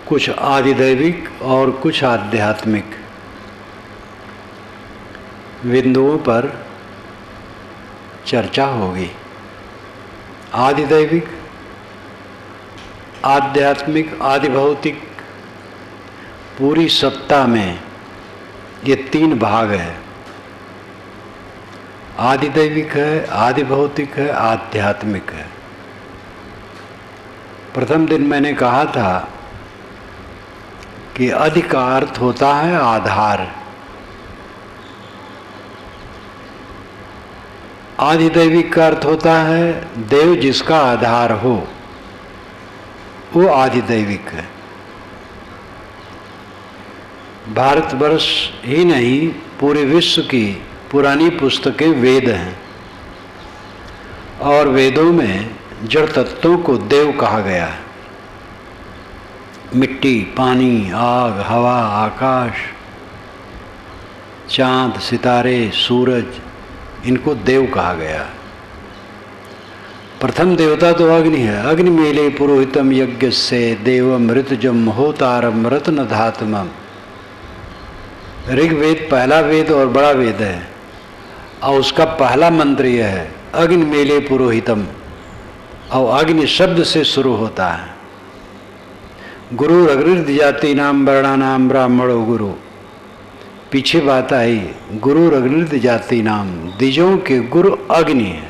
कुछ आदिदैविक और कुछ आध्यात्मिक बिंदुओं पर चर्चा होगी। आदिदैविक, आध्यात्मिक, आदिभौतिक, पूरी सत्ता में ये तीन भाग है। आदिदैविक है, आदिभौतिक है, आध्यात्मिक है। प्रथम दिन मैंने कहा था कि आदि का अर्थ होता है आधार। आदिदैविक का अर्थ होता है देव जिसका आधार हो, वो आदिदैविक है। भारतवर्ष ही नहीं, पूरे विश्व की पुरानी पुस्तकें वेद हैं और वेदों में जड़ तत्वों को देव कहा गया है। मिट्टी, पानी, आग, हवा, आकाश, चांद, सितारे, सूरज, इनको देव कहा गया। प्रथम देवता तो अग्नि है। अग्नि मेले पुरोहितम यज्ञ से देवम ऋतुजम होतारम रत्न धातमम। ऋग्वेद पहला वेद और बड़ा वेद है और उसका पहला मंत्र यह है, अग्नि मेले पुरोहितम। और अग्नि शब्द से शुरू होता है। गुरु रघुर्द जाति नाम वर्णा नाम ब्राह्मणो गुरु। पीछे बात आई, गुरु रघुर्द जाति नाम, द्विजों के गुरु अग्नि है।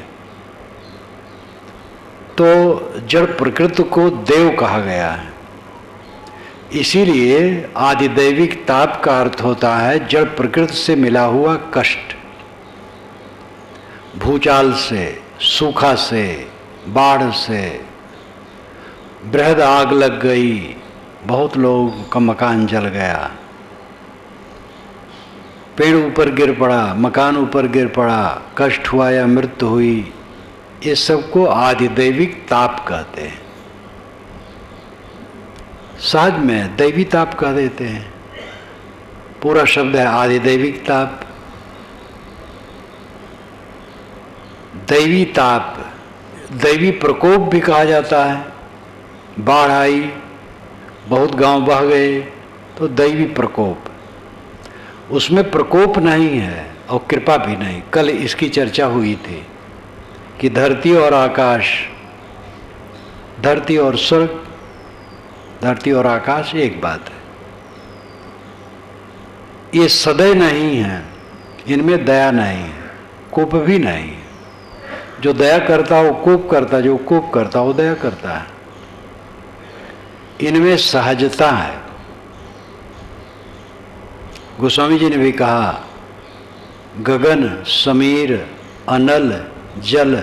तो जड़ प्रकृति को देव कहा गया है। इसीलिए आदिदैविक ताप का अर्थ होता है जड़ प्रकृति से मिला हुआ कष्ट। भूचाल से, सूखा से, बाढ़ से, बृहद आग लग गई, बहुत लोगों का मकान जल गया, पेड़ ऊपर गिर पड़ा, मकान ऊपर गिर पड़ा, कष्ट हुआ या मृत्यु हुई, ये सबको आदिदैविक ताप कहते हैं। सहज में दैवी ताप कह देते हैं। पूरा शब्द है आदिदैविक ताप। दैवी ताप, दैवी प्रकोप भी कहा जाता है। बाढ़ आई, बहुत गांव बह गए, तो दैवी प्रकोप। उसमें प्रकोप नहीं है और कृपा भी नहीं। कल इसकी चर्चा हुई थी कि धरती और आकाश, धरती और स्वर्ग, धरती और आकाश एक बात है। ये सदैव नहीं है, इनमें दया नहीं है, कोप भी नहीं है। जो दया करता वो कोप करता, जो कोप करता वो दया करता है। इनमें सहजता है। गोस्वामी जी ने भी कहा, गगन, समीर, अनल, जल,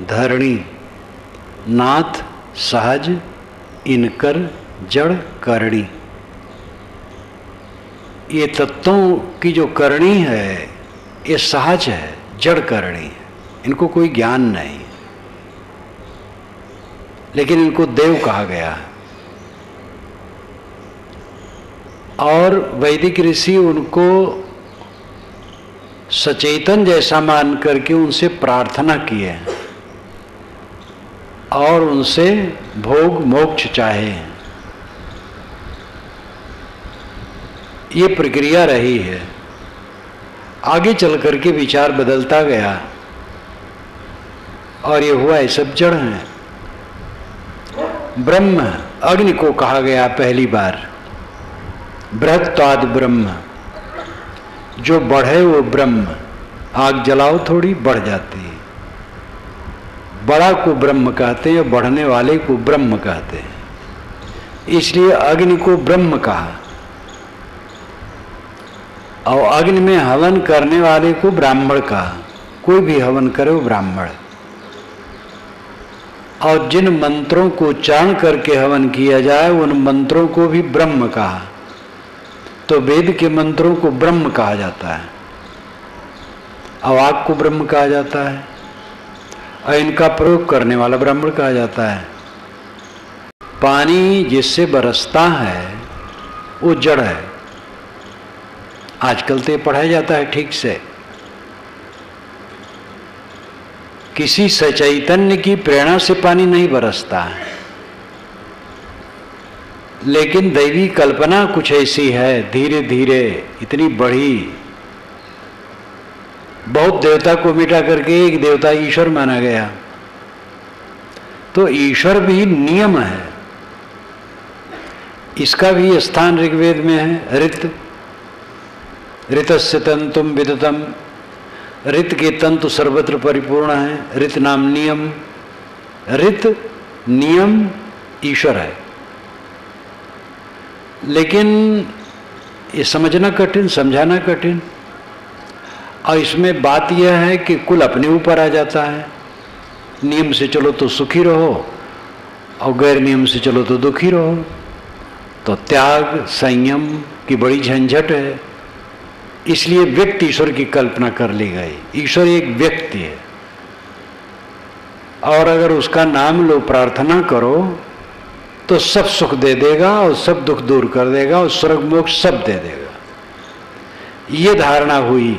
धरणी, नाथ सहज, इनकर जड़ करणी। ये तत्वों की जो करणी है, ये सहज है, जड़ करणी है। इनको कोई ज्ञान नहीं, लेकिन इनको देव कहा गया है। और वैदिक ऋषि उनको सचेतन जैसा मान करके उनसे प्रार्थना किए और उनसे भोग मोक्ष चाहे। ये प्रक्रिया रही है। आगे चल करके विचार बदलता गया और ये हुआ, ये सब जड़ हैं। ब्रह्म, अग्नि को कहा गया पहली बार, बृहत्वाद ब्रह्म। जो बढ़े वो ब्रह्म। आग जलाओ थोड़ी बढ़ जाती है। बड़ा को ब्रह्म कहते हैं, बढ़ने वाले को ब्रह्म कहते हैं। इसलिए अग्नि को ब्रह्म कहा और अग्नि में हवन करने वाले को ब्राह्मण कहा। कोई भी हवन करे वो ब्राह्मण। और जिन मंत्रों को उच्चारण करके हवन किया जाए उन मंत्रों को भी ब्रह्म कहा। तो वेद के मंत्रों को ब्रह्म कहा जाता है और आग को ब्रह्म कहा जाता है और इनका प्रयोग करने वाला ब्राह्मण कहा जाता है। पानी जिससे बरसता है वो जड़ है। आजकल तो ये पढ़ाया जाता है ठीक से। किसी सचैतन्य की प्रेरणा से पानी नहीं बरसता है, लेकिन दैवी कल्पना कुछ ऐसी है, धीरे धीरे इतनी बढ़ी। बहुत देवता को मिटा करके एक देवता ईश्वर माना गया। तो ईश्वर भी नियम है, इसका भी स्थान ऋग्वेद में है। ऋतस्य तंतुम विदतम, ऋत के तंतु सर्वत्र परिपूर्ण है। ऋत नाम नियम, ऋत नियम ईश्वर है। लेकिन ये समझना कठिन, समझाना कठिन। और इसमें बात यह है कि कुल अपने ऊपर आ जाता है। नियम से चलो तो सुखी रहो, और गैर नियम से चलो तो दुखी रहो। तो त्याग संयम की बड़ी झंझट है। इसलिए व्यक्ति ईश्वर की कल्पना कर ली गई। ईश्वर एक व्यक्ति है, और अगर उसका नाम लो, प्रार्थना करो, तो सब सुख दे देगा और सब दुख दूर कर देगा और स्वर्ग मोक्ष सब दे देगा। ये धारणा हुई,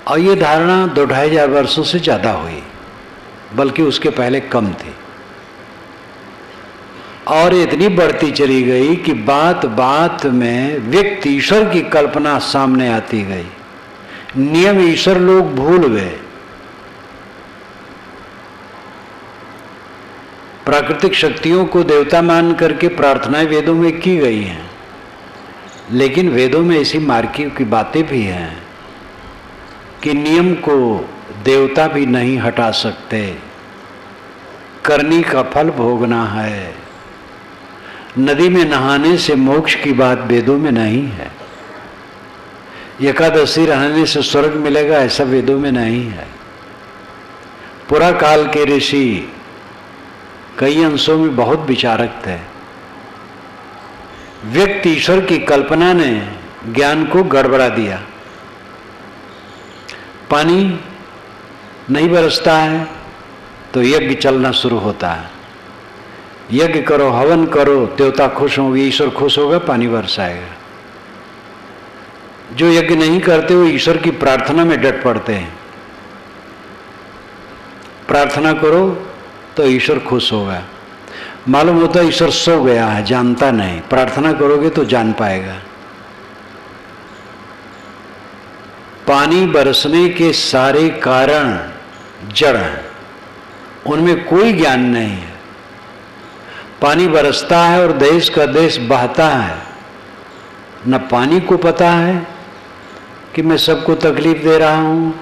और ये धारणा 2500 वर्षों से ज़्यादा हुई, बल्कि उसके पहले कम थी। और इतनी बढ़ती चली गई कि बात बात में व्यक्ति ईश्वर की कल्पना सामने आती गई। नियम ईश्वर लोग भूल गए। प्राकृतिक शक्तियों को देवता मान करके प्रार्थनाएं वेदों में की गई हैं, लेकिन वेदों में ऐसी मार्की की बातें भी हैं कि नियम को देवता भी नहीं हटा सकते। करनी का फल भोगना है। नदी में नहाने से मोक्ष की बात वेदों में नहीं है। एकादशी रहने से स्वर्ग मिलेगा, ऐसा वेदों में नहीं है। पुरा काल के ऋषि कई अंशों में बहुत विचारक थे। व्यक्ति ईश्वर की कल्पना ने ज्ञान को गड़बड़ा दिया। पानी नहीं बरसता है तो यज्ञ चलना शुरू होता है। यज्ञ करो, हवन करो, देवता खुश होंगे, ईश्वर खुश होगा, पानी बरसाएगा। जो यज्ञ नहीं करते वो ईश्वर की प्रार्थना में डट पड़ते हैं। प्रार्थना करो तो ईश्वर खुश होगा। मालूम होता है ईश्वर सो गया है, जानता नहीं। प्रार्थना करोगे तो जान पाएगा। पानी बरसने के सारे कारण जड़ हैं, उनमें कोई ज्ञान नहीं है। पानी बरसता है और देश का देश बहता है, न पानी को पता है कि मैं सबको तकलीफ दे रहा हूँ,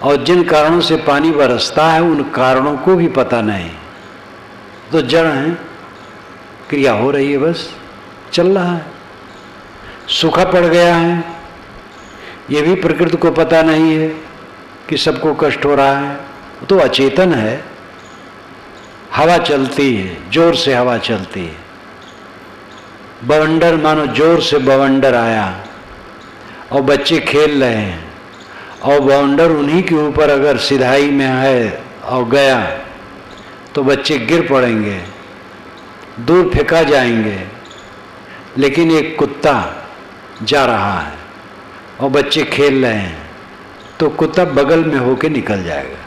और जिन कारणों से पानी बरसता है उन कारणों को भी पता नहीं। तो जड़ है, क्रिया हो रही है, बस चल रहा है। सूखा पड़ गया है, ये भी प्रकृति को पता नहीं है कि सबको कष्ट हो रहा है, तो अचेतन है। हवा चलती है, जोर से हवा चलती है। बवंडर मानो जोर से बवंडर आया और बच्चे खेल रहे हैं, और बवंडर उन्हीं के ऊपर अगर सिधाई में है और गया तो बच्चे गिर पड़ेंगे, दूर फेंका जाएंगे। लेकिन एक कुत्ता जा रहा है और बच्चे खेल रहे हैं, तो कुत्ता बगल में होके निकल जाएगा,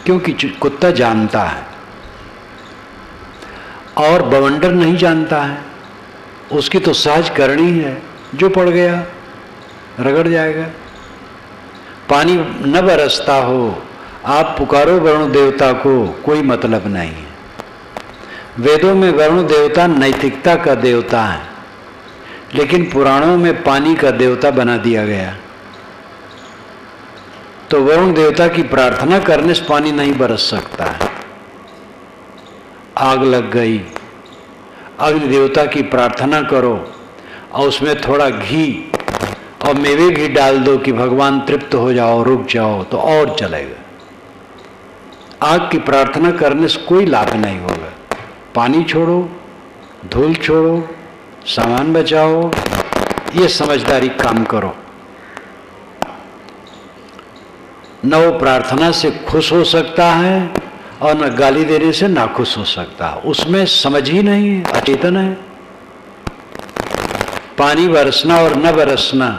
क्योंकि कुत्ता जानता है। और बवंडर नहीं जानता है, उसकी तो सहज करनी है, जो पड़ गया रगड़ जाएगा। पानी न बरसता हो, आप पुकारो वरुण देवता को, कोई मतलब नहीं है। वेदों में वरुण देवता नैतिकता का देवता है, लेकिन पुराणों में पानी का देवता बना दिया गया। तो वरुण देवता की प्रार्थना करने से पानी नहीं बरस सकता है। आग लग गई, अग्नि देवता की प्रार्थना करो और उसमें थोड़ा घी और मेवे भी डाल दो कि भगवान तृप्त हो जाओ, रुक जाओ, तो और चलेगा। आग की प्रार्थना करने से कोई लाभ नहीं होगा। पानी छोड़ो, धूल छोड़ो, सामान बचाओ, ये समझदारी काम करो। न वो प्रार्थना से खुश हो सकता है और न गाली देने से नाखुश हो सकता है। उसमें समझ ही नहीं है, अचेतन है। पानी बरसना और न बरसना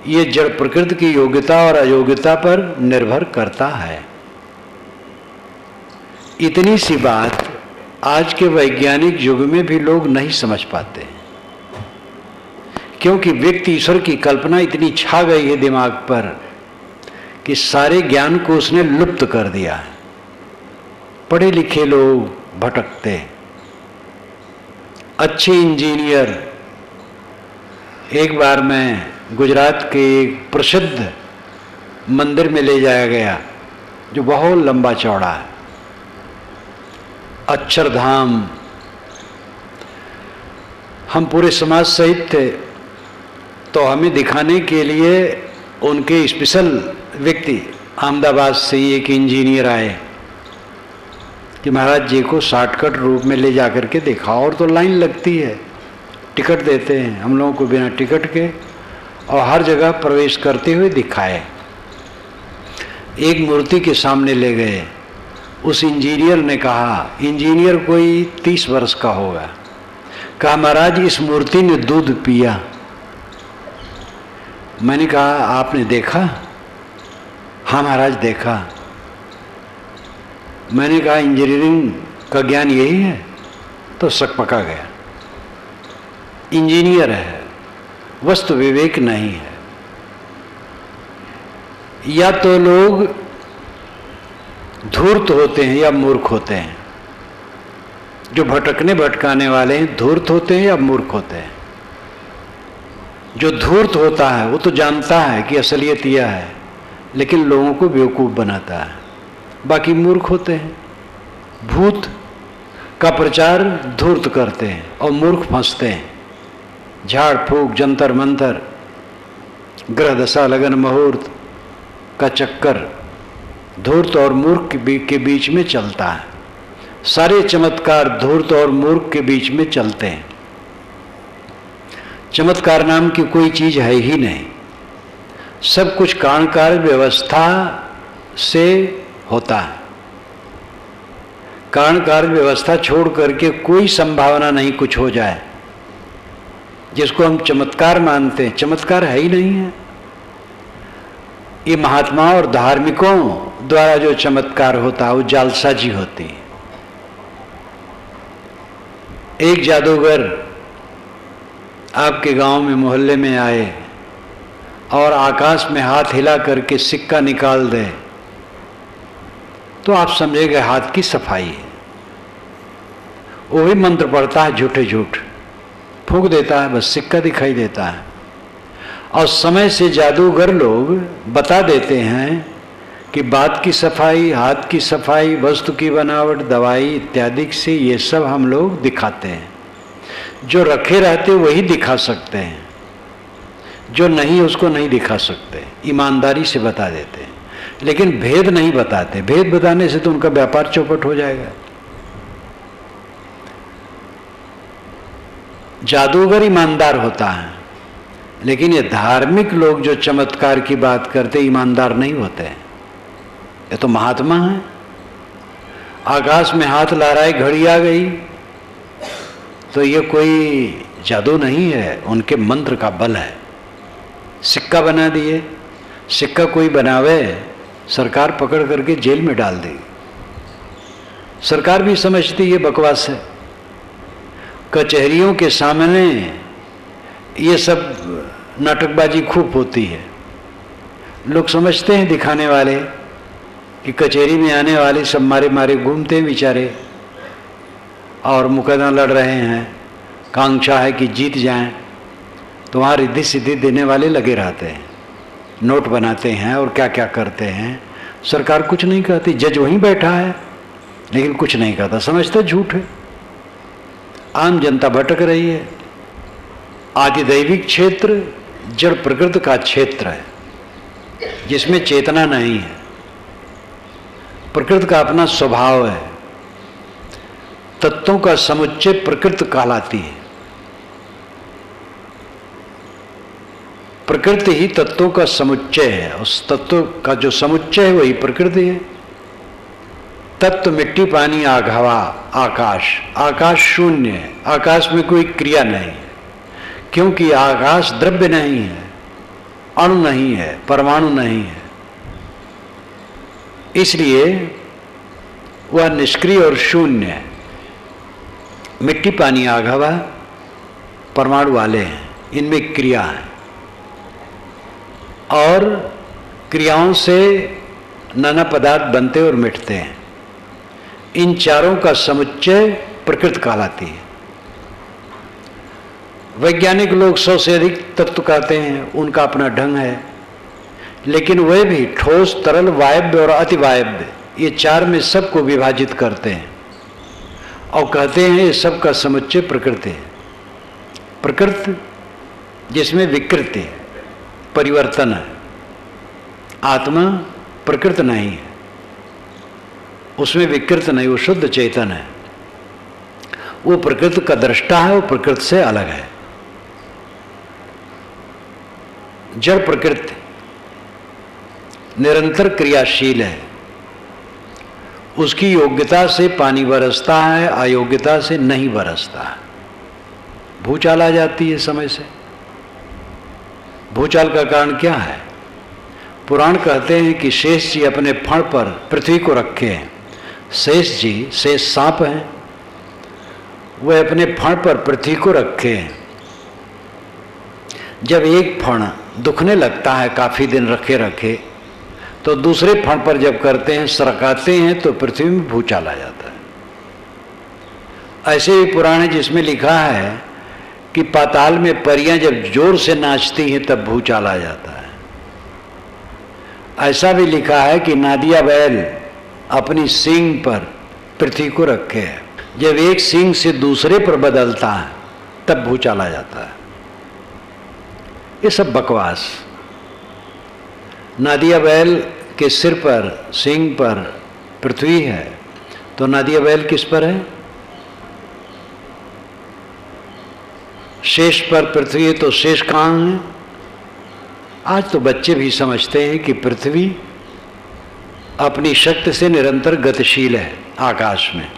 ये जड़ प्रकृति की योग्यता और अयोग्यता पर निर्भर करता है। इतनी सी बात आज के वैज्ञानिक युग में भी लोग नहीं समझ पाते, क्योंकि व्यक्ति ईश्वर की कल्पना इतनी छा गई है दिमाग पर कि सारे ज्ञान को उसने लुप्त कर दिया है। पढ़े लिखे लोग भटकते, अच्छे इंजीनियर। एक बार मैं गुजरात के एक प्रसिद्ध मंदिर में ले जाया गया जो बहुत लंबा चौड़ा है, अक्षरधाम। हम पूरे समाज सहित थे, तो हमें दिखाने के लिए उनके स्पेशल व्यक्ति अहमदाबाद से ही एक इंजीनियर आए कि महाराज जी को शॉर्टकट रूप में ले जाकर के दिखाओ। और तो लाइन लगती है, टिकट देते हैं हम लोगों को बिना टिकट के, और हर जगह प्रवेश करते हुए दिखाए। एक मूर्ति के सामने ले गए। उस इंजीनियर ने कहा, इंजीनियर कोई 30 वर्ष का होगा, कहा महाराज इस मूर्ति ने दूध पिया। मैंने कहा आपने देखा? हाँ महाराज देखा। मैंने कहा इंजीनियरिंग का ज्ञान यही है? तो शक पका गया। इंजीनियर है, वस्तु विवेक नहीं है। या तो लोग धूर्त होते हैं या मूर्ख होते हैं। जो भटकने भटकाने वाले हैं धूर्त होते हैं या मूर्ख होते हैं। जो धूर्त होता है वो तो जानता है कि असलियत यह है, लेकिन लोगों को बेवकूफ़ बनाता है। बाकी मूर्ख होते हैं, भूत का प्रचार धूर्त करते हैं और मूर्ख फंसते हैं। झाड़ फूक, जंतर मंतर, ग्रह दशा, लगन मुहूर्त का चक्कर धूर्त और मूर्ख के बीच में चलता है। सारे चमत्कार धूर्त और मूर्ख के बीच में चलते हैं। चमत्कार नाम की कोई चीज है ही नहीं। सब कुछ कारण कार्य व्यवस्था से होता है। कारण कार्य व्यवस्था छोड़ करके कोई संभावना नहीं कुछ हो जाए। जिसको हम चमत्कार मानते हैं, चमत्कार है ही नहीं है। ये महात्माओं और धार्मिकों द्वारा जो चमत्कार होता है वो जालसाजी होती है। एक जादूगर आपके गांव में मोहल्ले में आए और आकाश में हाथ हिला करके सिक्का निकाल दे, तो आप समझेंगे हाथ की सफाई है। वो भी मंत्र पढ़ता है, झूठे झूठ फूंक देता है, बस सिक्का दिखाई देता है। और समय से जादूगर लोग बता देते हैं कि बात की सफाई, हाथ की सफाई, वस्तु की बनावट, दवाई इत्यादि से ये सब हम लोग दिखाते हैं। जो रखे रहते वही दिखा सकते हैं, जो नहीं उसको नहीं दिखा सकते। ईमानदारी से बता देते हैं, लेकिन भेद नहीं बताते। भेद बताने से तो उनका व्यापार चौपट हो जाएगा। जादूगर ईमानदार होता है, लेकिन ये धार्मिक लोग जो चमत्कार की बात करते ईमानदार नहीं होते। ये तो महात्मा है। आकाश में हाथ लहराए, घड़ी आ गई, तो ये कोई जादू नहीं है, उनके मंत्र का बल है। सिक्का बना दिए, सिक्का कोई बनावे सरकार पकड़ करके जेल में डाल देगी। सरकार भी समझती ये बकवास है। कचहरियों के सामने ये सब नाटकबाजी खूब होती है। लोग समझते हैं दिखाने वाले कि कचहरी में आने वाले सब मारे मारे घूमते हैं बेचारे, और मुकदमा लड़ रहे हैं, कांक्षा है कि जीत जाएं, तो वहाँ रिद्धि सिद्धि देने वाले लगे रहते हैं, नोट बनाते हैं और क्या क्या करते हैं। सरकार कुछ नहीं कहती, जज वहीं बैठा है लेकिन कुछ नहीं कहता, समझते झूठ है। आम जनता भटक रही है। आदिदैविक क्षेत्र जड़ प्रकृति का क्षेत्र है, जिसमें चेतना नहीं है। प्रकृति का अपना स्वभाव है। तत्वों का समुच्चय प्रकृति कहलाती है। प्रकृति ही तत्वों का समुच्चय है। उस तत्व का जो समुच्चय है वही प्रकृति है। तत्व मिट्टी, पानी, आग, हवा, आकाश। आकाश शून्य है, आकाश में कोई क्रिया नहीं है, क्योंकि आकाश द्रव्य नहीं है। अणु नहीं है, परमाणु नहीं है, इसलिए वह निष्क्रिय और शून्य है। मिट्टी, पानी, आग, हवा परमाणु वाले हैं, इनमें क्रिया है और क्रियाओं से नाना पदार्थ बनते और मिटते हैं। इन चारों का समुच्चय प्रकृति कहलाती है। वैज्ञानिक लोग 100 से अधिक तत्व कहते हैं, उनका अपना ढंग है, लेकिन वे भी ठोस, तरल, वायव्य और अतिवायव्य, ये चार में सबको विभाजित करते हैं और कहते हैं ये सब का समुच्चय प्रकृति है। प्रकृति जिसमें विकृति है, परिवर्तन है। आत्मा प्रकृति नहीं है, उसमें विकृति नहीं, वो शुद्ध चेतन है। वो प्रकृति का दृष्टा है, वो प्रकृति से अलग है। जड़ प्रकृति निरंतर क्रियाशील है, उसकी योग्यता से पानी बरसता है, अयोग्यता से नहीं बरसता है। भूचाल आ जाती है समय से। भूचाल का कारण क्या है? पुराण कहते हैं कि शेष जी अपने फण पर पृथ्वी को रखे हैं। शेष जी, शेष सांप हैं, वह अपने फण पर पृथ्वी को रखे हैं। जब एक फण दुखने लगता है, काफी दिन रखे रखे, तो दूसरे फण पर जब करते हैं, सरकाते हैं, तो पृथ्वी में भूचाल आ जाता है। ऐसे ही पुराण है जिसमें लिखा है कि पाताल में परियां जब जोर से नाचती हैं तब भूचाल आ जाता है। ऐसा भी लिखा है कि नादिया बैल अपनी सींग पर पृथ्वी को रखे है, जब एक सींग से दूसरे पर बदलता है तब भूचाल आ जाता है। ये सब बकवास। नादिया बैल के सिर पर, सींग पर पृथ्वी है, तो नादिया बैल किस पर है? शेष पर पृथ्वी है, तो शेष कहाँ है? आज तो बच्चे भी समझते हैं कि पृथ्वी अपनी शक्ति से निरंतर गतिशील है आकाश में।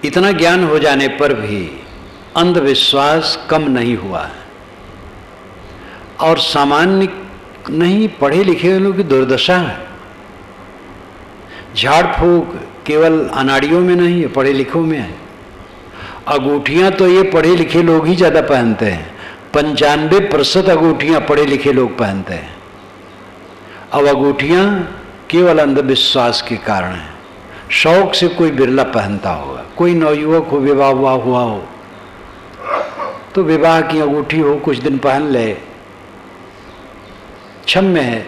इतना ज्ञान हो जाने पर भी अंधविश्वास कम नहीं हुआ है और सामान्य नहीं पढ़े लिखे लोगों की दुर्दशा है। झाड़ फूक केवल अनाड़ियों में नहीं है, पढ़े लिखों में है। अंगूठियां तो ये पढ़े लिखे लोग ही ज्यादा पहनते हैं, 95% अंगूठियां पढ़े लिखे लोग पहनते हैं। अब अंगूठियां केवल अंधविश्वास के कारण है। शौक से कोई बिरला पहनता होगा। कोई नवयुवक हो, विवाह हुआ हो तो विवाह की अंगूठी हो, कुछ दिन पहन ले, क्षम्य है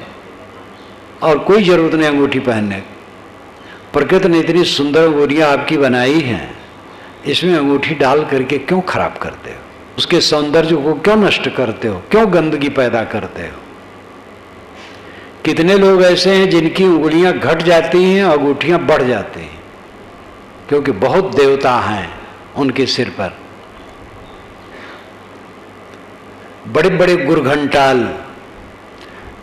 और कोई जरूरत नहीं अंगूठी पहनने। प्रकृति ने इतनी सुंदर अंगूठियां आपकी बनाई हैं, इसमें अंगूठी डाल करके क्यों खराब करते हो? उसके सौंदर्य को क्यों नष्ट करते हो? क्यों गंदगी पैदा करते हो? कितने लोग ऐसे हैं जिनकी उंगलियां घट जाती हैं, अंगूठियां बढ़ जाती हैं, क्योंकि बहुत देवता हैं उनके सिर पर। बड़े बड़े गुरघंटाल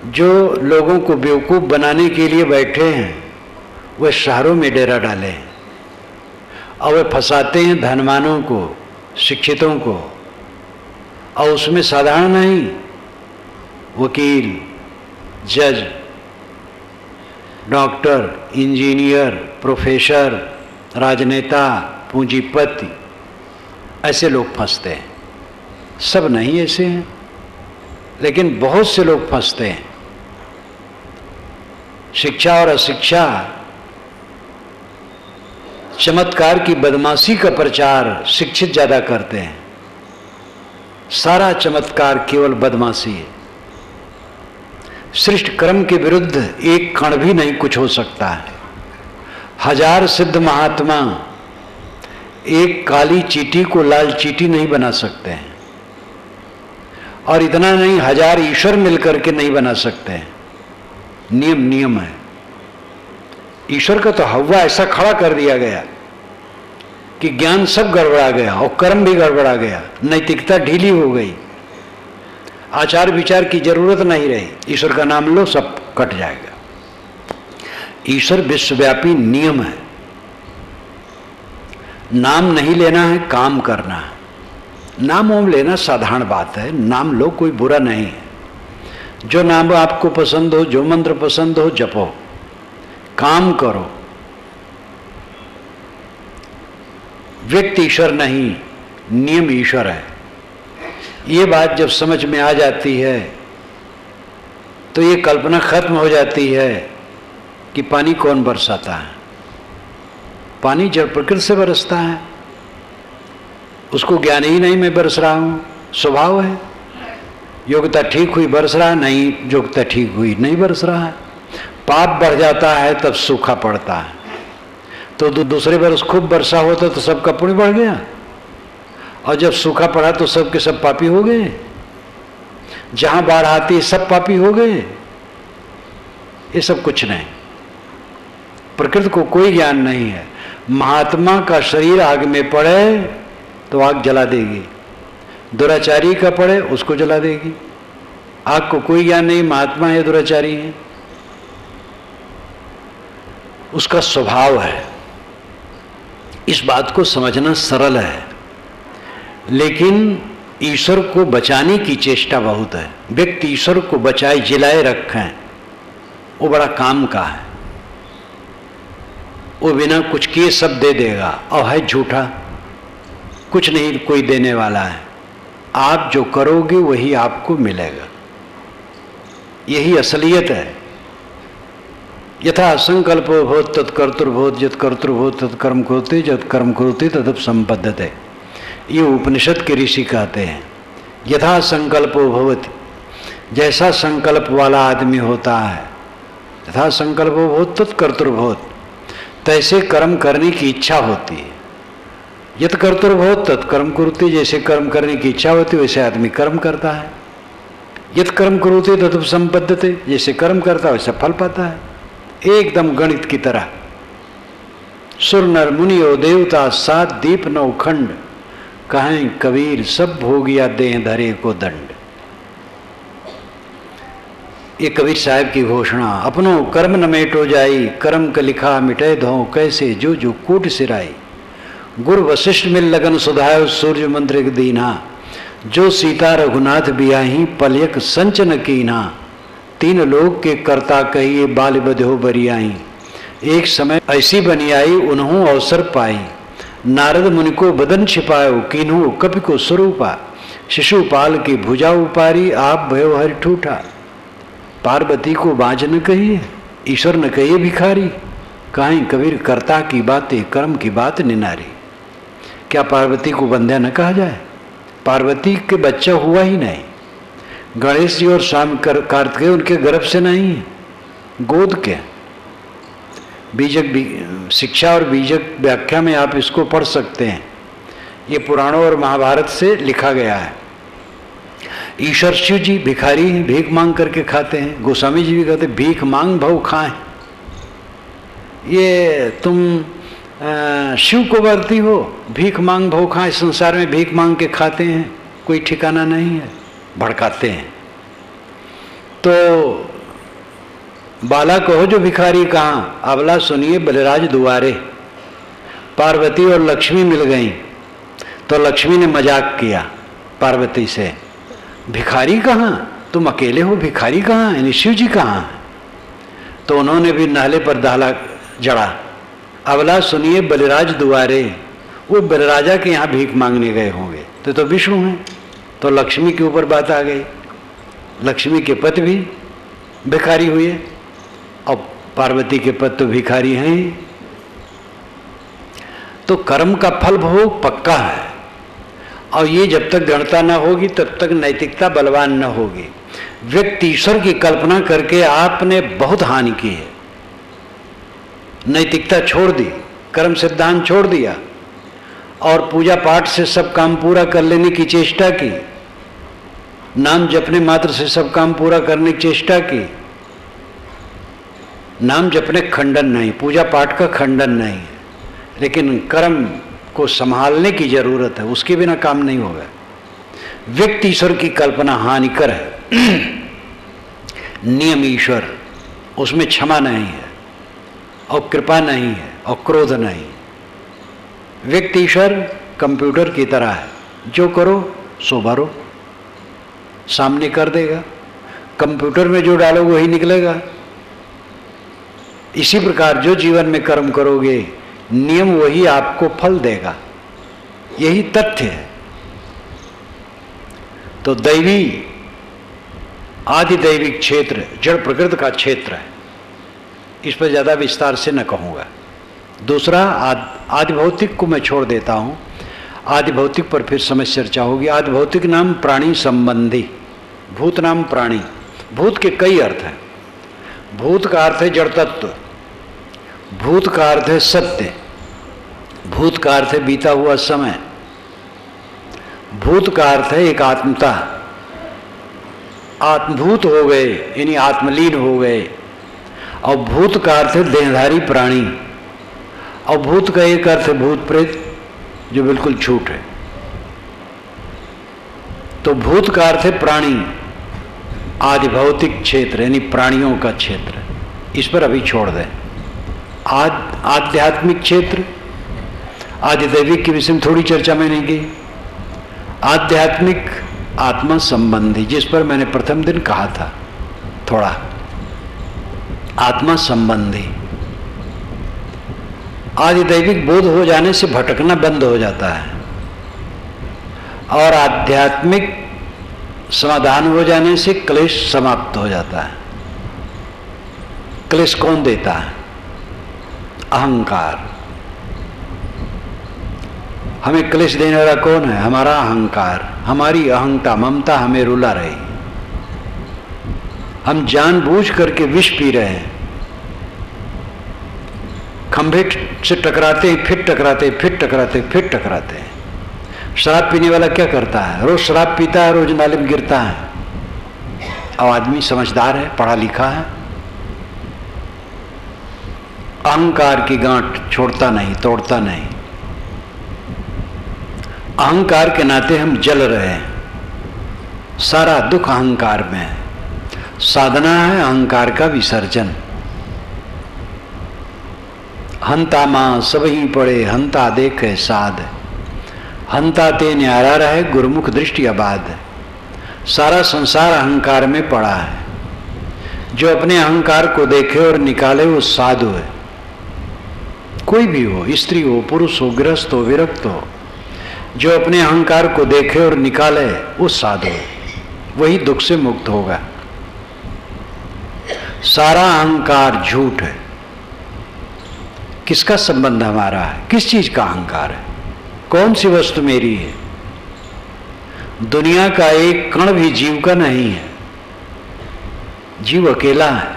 जो लोगों को बेवकूफ बनाने के लिए बैठे हैं, वह शहरों में डेरा डाले हैं और वे फंसाते हैं धनवानों को, शिक्षितों को। और उसमें साधारण नहीं, वकील, जज, डॉक्टर, इंजीनियर, प्रोफेसर, राजनेता, पूंजीपति, ऐसे लोग फंसते हैं। सब नहीं ऐसे हैं, लेकिन बहुत से लोग फंसते हैं। शिक्षा और अशिक्षा, चमत्कार की बदमाशी का प्रचार शिक्षित ज्यादा करते हैं। सारा चमत्कार केवल बदमाशी है। सृष्टि क्रम के विरुद्ध एक कण भी नहीं कुछ हो सकता है। 1000 सिद्ध महात्मा एक काली चींटी को लाल चींटी नहीं बना सकते हैं, और इतना नहीं, 1000 ईश्वर मिलकर के नहीं बना सकते हैं। नियम है। ईश्वर का तो हवा ऐसा खड़ा कर दिया गया कि ज्ञान सब गड़बड़ा गया और कर्म भी गड़बड़ा गया, नैतिकता ढीली हो गई, आचार विचार की जरूरत नहीं रही। ईश्वर का नाम लो, सब कट जाएगा। ईश्वर विश्वव्यापी नियम है। नाम नहीं लेना है, काम करना है। नाम ओम लेना साधारण बात है, नाम लो, कोई बुरा नहीं है। जो नाम आपको पसंद हो, जो मंत्र पसंद हो, जपो, काम करो। व्यक्ति ईश्वर नहीं, नियम ईश्वर है। ये बात जब समझ में आ जाती है तो ये कल्पना खत्म हो जाती है कि पानी कौन बरसाता है। पानी जड़ प्रकृति से बरसता है, उसको ज्ञान ही नहीं मैं बरस रहा हूं, स्वभाव है। योग्यता ठीक हुई बरस रहा है, नहीं योग्यता ठीक हुई नहीं बरस रहा है। पाप बढ़ जाता है तब सूखा पड़ता है, तो दूसरे बरस खूब वर्षा होता तो सबका पुण्य बढ़ गया, और जब सूखा पड़ा तो सबके सब पापी हो गए। जहां बाढ़ आती सब पापी हो गए। ये सब कुछ नहीं, प्रकृति को कोई ज्ञान नहीं है। महात्मा का शरीर आग में पड़े तो आग जला देगी, दुराचारी का पड़े उसको जला देगी। आग को कोई ज्ञान नहीं, महात्मा है दुराचारी है, उसका स्वभाव है। इस बात को समझना सरल है, लेकिन ईश्वर को बचाने की चेष्टा बहुत है। व्यक्ति ईश्वर को बचाए जिलाए रखें, वो बड़ा काम का है। वो बिना कुछ किए सब दे देगा, और है झूठा, कुछ नहीं कोई देने वाला है। आप जो करोगे वही आपको मिलेगा, यही असलियत है। यथा संकल्पो भवत् तत्कर्तुर्भवत्, यत् कर्तुर्भवत् तत्कर्म कुरुते, यत् कर्म कुरुते तदप संपद्यते। ये उपनिषद के ऋषि कहते हैं। यथा संकल्पो भवति, जैसा संकल्प वाला आदमी होता है, यथा संकल्पो भवत् तत्कर्तुर्भवत्, तैसे कर्म करने की इच्छा होती है। यत् कर्तुर्भवत् तत्कर्म कुरुते, जैसे कर्म करने की इच्छा होती है वैसे आदमी कर्म करता है। यत् कर्म कुरुते तदप संपद्यते, जैसे कर्म करता है वैसे फल पाता है, एकदम गणित की तरह। सुर नर मुनि और देवता सात दीप नौ खंड, कहें कबीर सब भोगिया देह धरे को दंड। ये कबीर साहब की घोषणा। अपनो कर्म न मेटो जाई, कर्म का लिखा मिटे धो, कैसे जो जो कूट सिराई। गुरु वशिष्ठ मिल लगन सुधायो, सूर्य मंत्र दीना, जो सीता रघुनाथ बियाही, पलयक संचन कीना। तीन लोग के कर्ता कहिए, बाल बध्यो बरियाई। एक समय ऐसी बनी आई, उन्हों अवसर पाई। नारद मुनि को बदन छिपायो, किन्हू कपि को स्वरूपा। शिशुपाल की भुजा उपारी, आप भयो हरि ठूठा। पार्वती को बाज न कहिए, ईश्वर न कहिए भिखारी। कहीं कबीर कर्ता की बातें, कर्म की बात निनारी। क्या पार्वती को बंध्या न कहा जाए? पार्वती के बच्चा हुआ ही नहीं। गणेश जी और स्वामी कार्तिकेय उनके गर्भ से नहीं, गोद के। बीजक शिक्षा और बीजक व्याख्या में आप इसको पढ़ सकते हैं। ये पुराणों और महाभारत से लिखा गया है। ईश्वर शिव जी भिखारी हैं, भीख मांग करके खाते हैं। गोस्वामी जी भी कहते भीख मांग भव खाएं। ये तुम शिव को वर्ती हो, भीख मांग भव खाएं। संसार में भीख मांग के खाते हैं, कोई ठिकाना नहीं है, भड़काते हैं। तो बाला कहो जो भिखारी कहाँ, अबला सुनिए बलराज दुआरे। पार्वती और लक्ष्मी मिल गईं तो लक्ष्मी ने मजाक किया पार्वती से, भिखारी कहाँ, तुम अकेले हो, भिखारी कहाँ है, शिव जी कहाँ है? तो उन्होंने भी नाले पर दाला जड़ा। अबला सुनिए बलराज दुआरे, वो बलराजा के यहाँ भीख मांगने गए होंगे, तो विष्णु हैं। तो लक्ष्मी के ऊपर बात आ गई। लक्ष्मी के पति भी भिखारी हुए और पार्वती के पति तो भिखारी हैं ही। तो कर्म का फल भोग पक्का है, और ये जब तक गणता न होगी तब तक नैतिकता बलवान न होगी। व्यक्ति ईश्वर की कल्पना करके आपने बहुत हानि की है। नैतिकता छोड़ दी, कर्म सिद्धांत छोड़ दिया, और पूजा पाठ से सब काम पूरा कर लेने की चेष्टा की। नाम जपने मात्र से सब काम पूरा करने की चेष्टा की। नाम जपने खंडन नहीं, पूजा पाठ का खंडन नहीं, लेकिन कर्म को संभालने की जरूरत है, उसके बिना काम नहीं होगा। व्यक्ति ईश्वर की कल्पना हानिकर है। नियम ईश्वर, उसमें क्षमा नहीं है, और कृपा नहीं है, और क्रोध नहीं। व्यक्ति ईश्वर कंप्यूटर की तरह है, जो करो सो भरो, सामने कर देगा। कंप्यूटर में जो डालोगे वही निकलेगा। इसी प्रकार जो जीवन में कर्म करोगे नियम वही आपको फल देगा, यही तथ्य है। तो दैवी आदि दैविक क्षेत्र जड़ प्रकृति का क्षेत्र है, इस पर ज़्यादा विस्तार से न कहूँगा। दूसरा आदि भौतिक को मैं छोड़ देता हूँ, आदि भौतिक पर फिर समझ चर्चा होगी। आदि भौतिक नाम प्राणी संबंधी, भूत नाम प्राणी। भूत के कई अर्थ हैं। भूत का अर्थ है जड़ तत्व, भूत का अर्थ है सत्य, भूत का अर्थ है बीता हुआ समय, भूत का अर्थ है एकात्मता, आत्मभूत हो गए यानी आत्मलीन हो गए। और भूत का अर्थ है देहधारी प्राणी, और भूत का एक अर्थ है भूत प्रेत, जो बिल्कुल झूठ है। तो भूत का अर्थ है प्राणी, आदि भौतिक क्षेत्र यानी प्राणियों का क्षेत्र, इस पर अभी छोड़ दें। आध्यात्मिक क्षेत्र, आदि दैविक के विषय में थोड़ी चर्चा मैंने की। आध्यात्मिक आत्मा संबंधी, जिस पर मैंने प्रथम दिन कहा था थोड़ा, आत्मा संबंधी। आदि दैविक बोध हो जाने से भटकना बंद हो जाता है, और आध्यात्मिक समाधान हो जाने से क्लेश समाप्त हो जाता है। क्लेश कौन देता है? अहंकार। हमें क्लेश देने वाला कौन है? हमारा अहंकार, हमारी अहंता ममता हमें रुला रही। हम जानबूझ करके विष पी रहे हैं, खंभे से टकराते हैं, फिर टकराते, फिर टकराते, फिर टकराते हैं। शराब पीने वाला क्या करता है? रोज शराब पीता है, रोज नाले में गिरता है। और आदमी समझदार है, पढ़ा लिखा है, अहंकार की गांठ छोड़ता नहीं, तोड़ता नहीं। अहंकार के नाते हम जल रहे हैं, सारा दुख अहंकार में है। साधना है अहंकार का विसर्जन। हंता मां सब ही पड़े, हंता देखे साध, हंता ते न्यारा रहे, गुरुमुख दृष्टि आबाद। सारा संसार अहंकार में पड़ा है। जो अपने अहंकार को देखे और निकाले वो साधु है। कोई भी हो, स्त्री हो, पुरुष हो, गृहस्थ हो, विरक्त हो, जो अपने अहंकार को देखे और निकाले वो साधु है, वही दुख से मुक्त होगा। सारा अहंकार झूठ है। किसका संबंध हमारा है? किस चीज का अहंकार है? कौन सी वस्तु मेरी है? दुनिया का एक कण भी जीव का नहीं है। जीव अकेला है,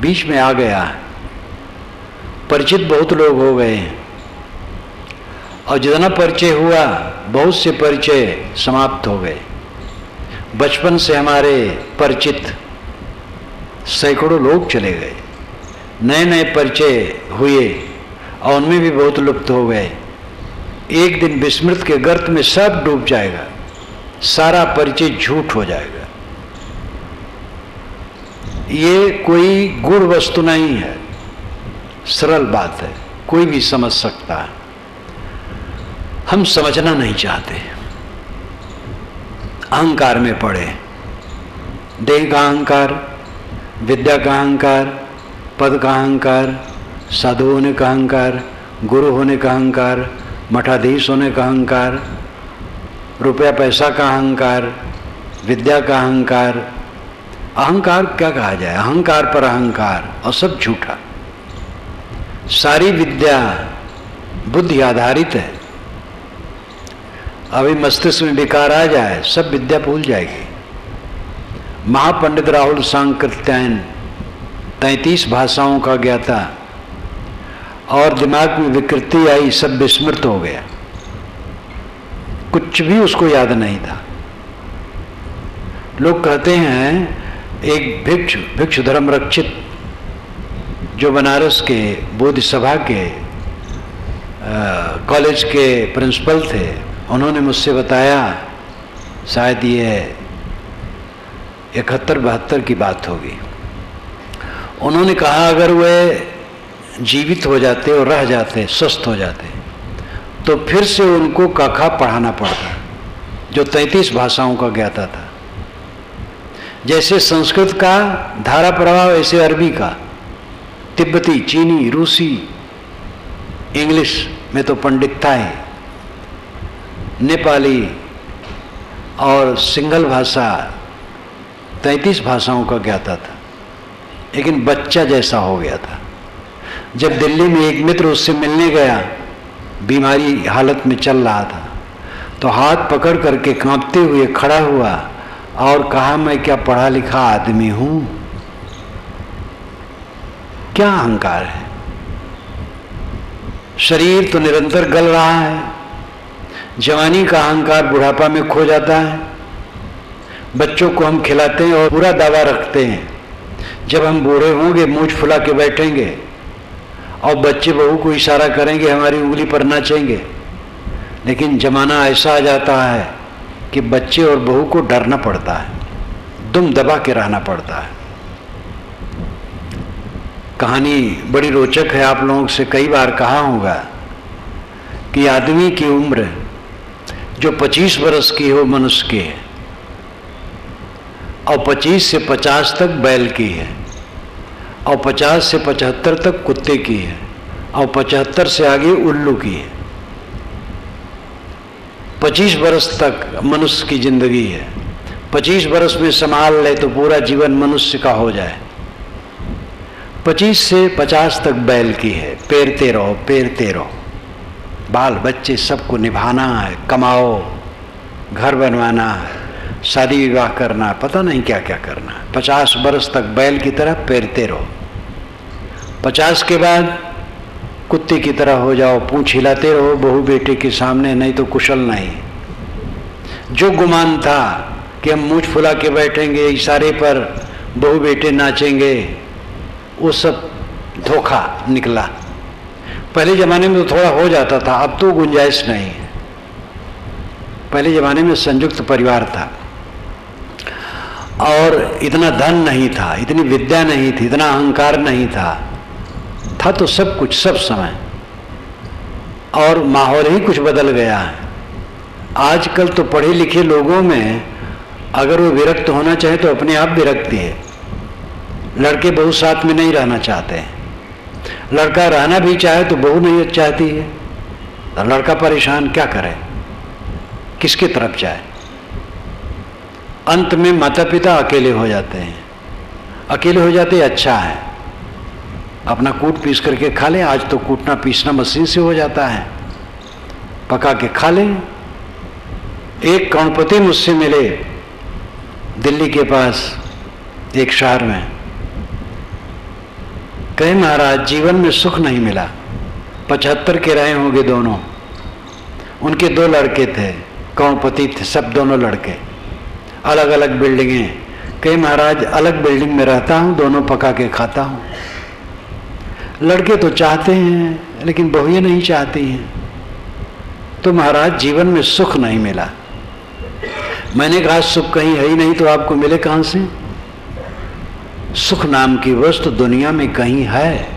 बीच में आ गया है। परिचित बहुत लोग हो गए हैं, और जितना परिचय हुआ बहुत से परिचय समाप्त हो गए। बचपन से हमारे परिचित सैकड़ों लोग चले गए, नए नए परिचय हुए और उनमें भी बहुत लुप्त हो गए। एक दिन विस्मृत के गर्त में सब डूब जाएगा, सारा परिचय झूठ हो जाएगा। ये कोई गूढ़ वस्तु नहीं है, सरल बात है, कोई भी समझ सकता है। हम समझना नहीं चाहते, अहंकार में पड़े। देह का अहंकार, विद्या का अहंकार, पद का अहंकार, साधु होने का अहंकार, गुरु होने का अहंकार, मठाधीश होने का अहंकार, रुपया पैसा का अहंकार, विद्या का अहंकार। अहंकार क्या कहा जाए? अहंकार पर अहंकार, और सब झूठा। सारी विद्या बुद्धि आधारित है। अभी मस्तिष्क में विकार आ जाए, सब विद्या भूल जाएगी। महापंडित राहुल सांकृत्यायन 33 भाषाओं का ज्ञाता, और दिमाग में विकृति आई, सब विस्मृत हो गया, कुछ भी उसको याद नहीं था। लोग कहते हैं एक भिक्षु धर्म रक्षित जो बनारस के बोधि सभा के कॉलेज के प्रिंसिपल थे, उन्होंने मुझसे बताया, शायद ये 71-72 की बात होगी। उन्होंने कहा अगर वे जीवित हो जाते और रह जाते, स्वस्थ हो जाते, तो फिर से उनको कखा पढ़ाना पड़ता, जो 33 भाषाओं का ज्ञाता था। जैसे संस्कृत का धारा प्रवाह वैसे अरबी का, तिब्बती, चीनी, रूसी, इंग्लिश में तो पंडितता है, नेपाली और सिंगल भाषा, 33 भाषाओं का ज्ञाता था। लेकिन बच्चा जैसा हो गया था। जब दिल्ली में एक मित्र उससे मिलने गया, बीमारी हालत में चल रहा था, तो हाथ पकड़ करके कांपते हुए खड़ा हुआ और कहा, मैं क्या पढ़ा लिखा आदमी हूं? क्या अहंकार है। शरीर तो निरंतर गल रहा है, जवानी का अहंकार बुढ़ापा में खो जाता है। बच्चों को हम खिलाते हैं और पूरा दावा रखते हैं, जब हम बूढ़े होंगे मूंछ फुला के बैठेंगे और बच्चे बहू को इशारा करेंगे, हमारी उंगली पर नाचेंगे। लेकिन जमाना ऐसा आ जाता है कि बच्चे और बहू को डरना पड़ता है, दुम दबा के रहना पड़ता है। कहानी बड़ी रोचक है, आप लोगों से कई बार कहा होगा कि आदमी की उम्र जो 25 वर्ष की हो मनुष्य की है, और 25 से 50 तक बैल की है, और 50 से 75 तक कुत्ते की है, और 75 से आगे उल्लू की है। 25 वर्ष तक मनुष्य की जिंदगी है। 25 वर्ष में संभाल ले तो पूरा जीवन मनुष्य का हो जाए। 25 से 50 तक बैल की है, पेरते रहो पेरते रहो, बाल बच्चे सबको निभाना है, कमाओ, घर बनवाना है, शादी विवाह करना है, पता नहीं क्या क्या करना है। 50 वर्ष तक बैल की तरह पेरते रहो। 50 के बाद कुत्ते की तरह हो जाओ, पूंछ हिलाते रहो बहू बेटे के सामने, नहीं तो कुशल नहीं। जो गुमान था कि हम मूंछ फुला के बैठेंगे, इशारे पर बहू बेटे नाचेंगे, वो सब धोखा निकला। पहले ज़माने में तो थोड़ा हो जाता था, अब तो गुंजाइश नहीं है। पहले ज़माने में संयुक्त परिवार था और इतना धन नहीं था, इतनी विद्या नहीं थी, इतना अहंकार नहीं था तो सब कुछ सब समय, और माहौल ही कुछ बदल गया है। आजकल तो पढ़े लिखे लोगों में अगर वो विरक्त होना चाहे तो अपने आप विरक्ति है। लड़के बहू साथ में नहीं रहना चाहते हैं, लड़का रहना भी चाहे तो बहू नहीं चाहती है, तो लड़का परेशान, क्या करे, किसकी तरफ जाए। अंत में माता पिता अकेले हो जाते हैं। अकेले हो जाते अच्छा है, अपना कूट पीस करके खा लें। आज तो कूटना पीसना मशीन से हो जाता है, पका के खा लें। एक करोड़पति मुझसे मिले दिल्ली के पास एक शहर में, कहे महाराज जीवन में सुख नहीं मिला। 75 के रहे होंगे दोनों, उनके 2 लड़के थे, करोड़पति थे सब दोनों लड़के, अलग अलग बिल्डिंगें। कहे महाराज अलग बिल्डिंग में रहता हूँ, दोनों पका के खाता हूँ। लड़के तो चाहते हैं लेकिन बहुएं नहीं चाहती हैं, तो महाराज जीवन में सुख नहीं मिला। मैंने कहा सुख कहीं है ही नहीं तो आपको मिले कहाँ से? सुख नाम की वस्तु दुनिया में कहीं है।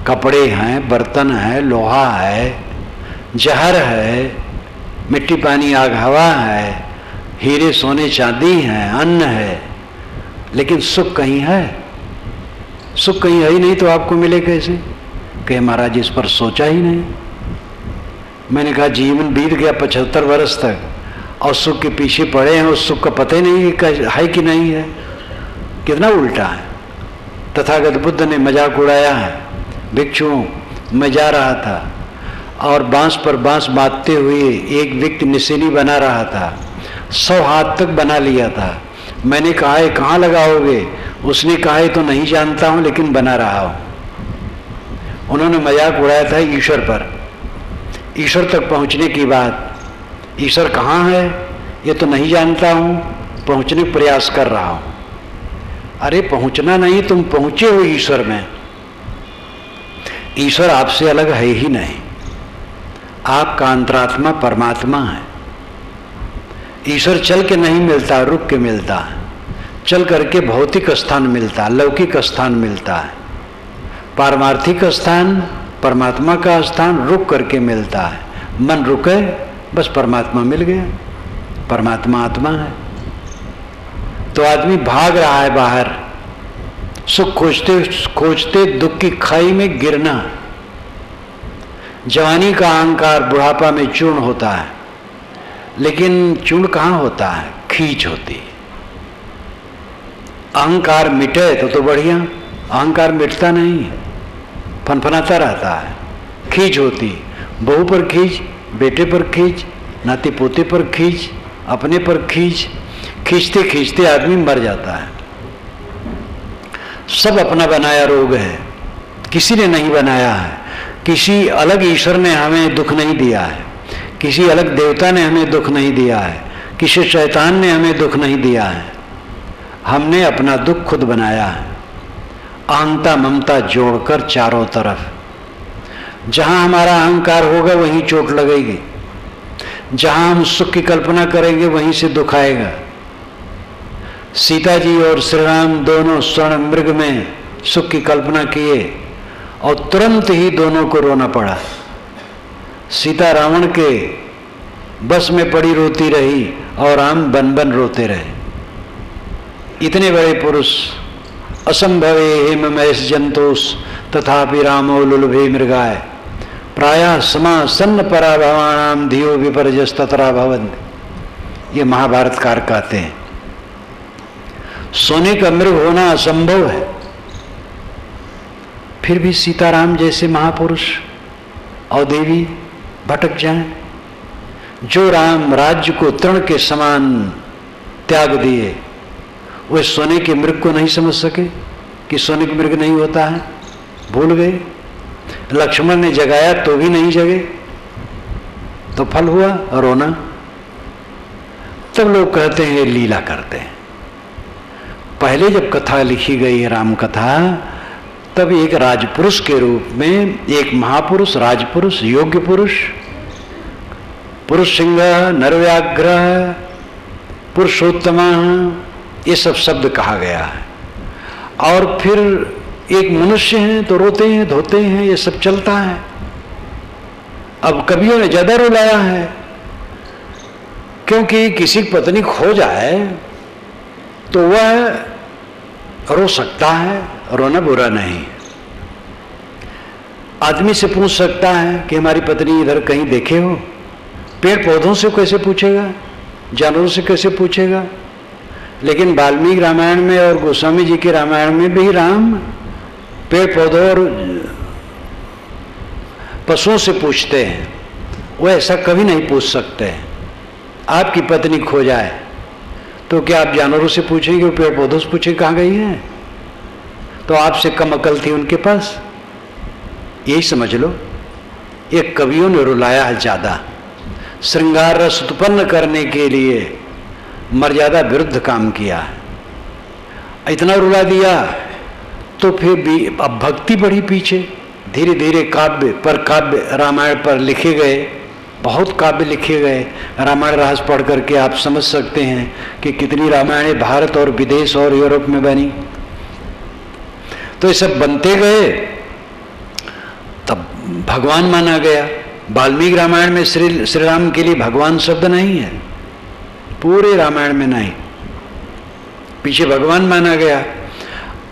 कपड़े हैं, बर्तन है, लोहा है, जहर है, मिट्टी पानी आग हवा है, हीरे सोने चांदी हैं, अन्न है, लेकिन सुख कहीं है? सुख कहीं है ही नहीं तो आपको मिले कैसे? कहे महाराज इस पर सोचा ही नहीं। मैंने कहा जीवन बीत गया 75 वर्ष तक और सुख के पीछे पड़े हैं, उस सुख का पता ही नहीं है कि नहीं है। कितना उल्टा है। तथागत बुद्ध ने मजाक उड़ाया है। भिक्षुओं, मैं जा रहा था और बांस पर बांस बांधते हुए एक व्यक्ति निशानी बना रहा था, 100 हाथ तक बना लिया था। मैंने कहा है कहाँ लगाओगे? उसने कहा है तो नहीं जानता हूँ लेकिन बना रहा हूँ। उन्होंने मजाक उड़ाया था ईश्वर पर। ईश्वर तक पहुँचने की बात, ईश्वर कहाँ है ये तो नहीं जानता हूँ, पहुँचने का प्रयास कर रहा हूँ। अरे पहुँचना नहीं, तुम पहुँचे हो ईश्वर में। ईश्वर आपसे अलग है ही नहीं, आपका अंतरात्मा परमात्मा है। ईश्वर चल के नहीं मिलता, रुक के मिलता है। चल करके भौतिक स्थान मिलता है, लौकिक स्थान मिलता है। पारमार्थिक स्थान, परमात्मा का स्थान रुक करके मिलता है। मन रुके, बस परमात्मा मिल गया। परमात्मा आत्मा है। तो आदमी भाग रहा है बाहर, सुख खोजते खोजते दुख की खाई में गिरना। जवानी का अहंकार बुढ़ापा में चूर्ण होता है, लेकिन चूर्ण कहाँ होता है, खींच होती है। अहंकार मिटे तो बढ़िया, अहंकार मिटता नहीं है, फनफनाता रहता है। खींच होती, बहू पर खींच, बेटे पर खींच, नाती पोते पर खींच, अपने पर खींच, खींचते खींचते आदमी मर जाता है। सब अपना बनाया रोग है, किसी ने नहीं बनाया है। किसी अलग ईश्वर ने हमें दुख नहीं दिया है, किसी अलग देवता ने हमें दुख नहीं दिया है, किसी शैतान ने हमें दुख नहीं दिया है। हमने अपना दुख खुद बनाया है। अहंता ममता जोड़कर चारों तरफ, जहां हमारा अहंकार होगा वहीं चोट लगेगी, जहां हम सुख की कल्पना करेंगे वहीं से दुख आएगा। सीता जी और श्री राम दोनों स्वर्ण मृग में सुख की कल्पना किए और तुरंत ही दोनों को रोना पड़ा। सीता रावण के बस में पड़ी रोती रही और राम बन बन रोते रहे। इतने बड़े पुरुष, असंभवे हेममयस जंतोष तथापि रामो लुलभे मृगाय प्रायः समासन्न पराभवानाम धियो विपर्यस ततरा भवन्ति। ये महाभारतकार कहते हैं। सोने का मृग होना असंभव है, फिर भी सीताराम जैसे महापुरुष और देवी भटक जाएं। जो राम राज्य को तृण के समान त्याग दिए, वे सोने के मृग को नहीं समझ सके कि सोने के मृग नहीं होता है, भूल गए। लक्ष्मण ने जगाया तो भी नहीं जगे, तो फल हुआ रोना। तब लोग कहते हैं लीला करते हैं। पहले जब कथा लिखी गई है राम कथा, तब एक राजपुरुष के रूप में, एक महापुरुष, राजपुरुष, योग्य पुरुष, पुरुष सिंह, नरव्याघ्र, पुरुषोत्तम, ये सब शब्द कहा गया है। और फिर एक मनुष्य हैं तो रोते हैं, धोते हैं, ये सब चलता है। अब कवियों ने ज्यादा रुलाया है, क्योंकि किसी की पत्नी खो जाए तो वह रो सकता है, रोना बुरा नहीं। आदमी से पूछ सकता है कि हमारी पत्नी इधर कहीं देखे हो। पेड़ पौधों से कैसे पूछेगा, जानवरों से कैसे पूछेगा। लेकिन वाल्मीकि रामायण में और गोस्वामी जी के रामायण में भी राम पेड़ पौधों और पशुओं से पूछते हैं। वो ऐसा कभी नहीं पूछ सकते। आपकी पत्नी खो जाए तो क्या आप जानवरों से पूछेंगे, वो पेड़ पौधों से पूछेंगे कहाँ गई है? तो आपसे कम अकल थी उनके पास, यही समझ लो। ये कवियों ने रुलाया है ज्यादा, श्रृंगार रस उत्पन्न करने के लिए मर्यादा विरुद्ध काम किया है। इतना रुला दिया तो फिर भी अब भक्ति बढ़ी पीछे। धीरे धीरे काव्य पर काव्य रामायण पर लिखे गए, बहुत काव्य लिखे गए। रामायण रहस्य पढ़ करके आप समझ सकते हैं कि कितनी रामायणें भारत और विदेश और यूरोप में बनी। तो ये सब बनते गए, तब भगवान माना गया। वाल्मीकि रामायण में श्री राम के लिए भगवान शब्द नहीं है, पूरे रामायण में नहीं, पीछे भगवान माना गया।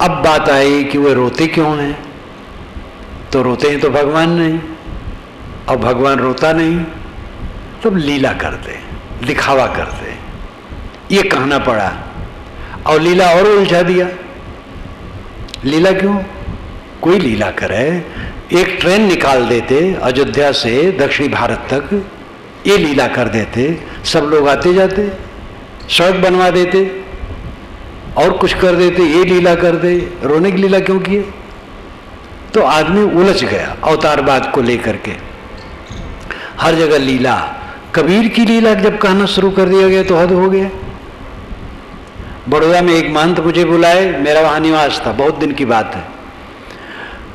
अब बात आई कि वे रोते क्यों हैं, तो रोते हैं तो भगवान नहीं, और भगवान रोता नहीं, तब लीला करते, दिखावा करते, ये कहना पड़ा। और लीला और उलझा दिया। लीला क्यों? कोई लीला करे, एक ट्रेन निकाल देते अयोध्या से दक्षिणी भारत तक, ये लीला कर देते, सब लोग आते जाते, सड़क बनवा देते और कुछ कर देते, ये लीला कर दे। रोने की लीला क्यों किए? तो आदमी उलझ गया अवतारवाद को लेकर के। हर जगह लीला। कबीर की लीला जब कहना शुरू कर दिया गया तो हद हो गया। बड़ौदा में एक महंत मुझे बुलाए, मेरा वहाँ निवास था, बहुत दिन की बात है।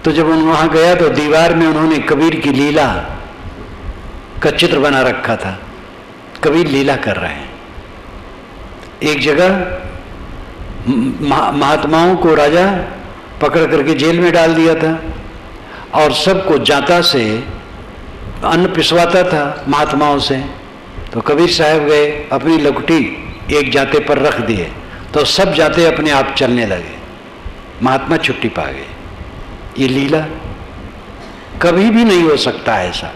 तो जब उन वहाँ गया तो दीवार में उन्होंने कबीर की लीला का चित्र बना रखा था। कबीर लीला कर रहे हैं। एक जगह महात्माओं को राजा पकड़ करके जेल में डाल दिया था और सबको जांता से अन्न पिसवाता था महात्माओं से, तो कबीर साहब गए, अपनी लुगटी एक जाते पर रख दिए तो सब जाते अपने आप चलने लगे, महात्मा छुट्टी पा गए। ये लीला कभी भी नहीं हो सकता ऐसा।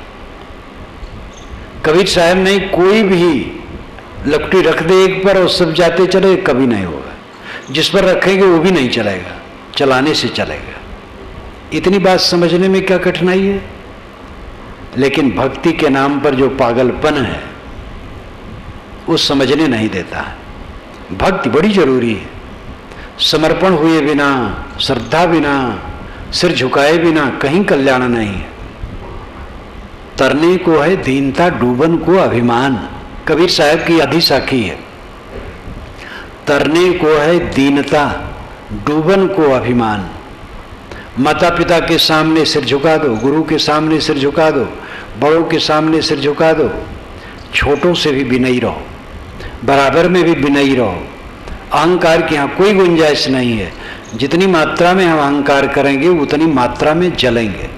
कबीर साहब ने कोई भी लुगटी रख दे एक पर और सब जाते चले, कभी नहीं होगा। जिस पर रखेंगे वो भी नहीं चलेगा, चलाने से चलेगा। इतनी बात समझने में क्या कठिनाई है? लेकिन भक्ति के नाम पर जो पागलपन है वो समझने नहीं देता है। भक्ति बड़ी जरूरी है। समर्पण हुए बिना, श्रद्धा बिना, सिर झुकाए बिना कहीं कल्याण नहीं है। तरने को है दीनता, डूबन को अभिमान, कबीर साहब की अधिसाखी है। तरने को है दीनता, डूबन को अभिमान। माता पिता के सामने सिर झुका दो, गुरु के सामने सिर झुका दो, बड़ों के सामने सिर झुका दो, छोटों से भी विनयी रहो, बराबर में भी विनयी रहो। अहंकार की यहाँ कोई गुंजाइश नहीं है। जितनी मात्रा में हम अहंकार करेंगे उतनी मात्रा में जलेंगे,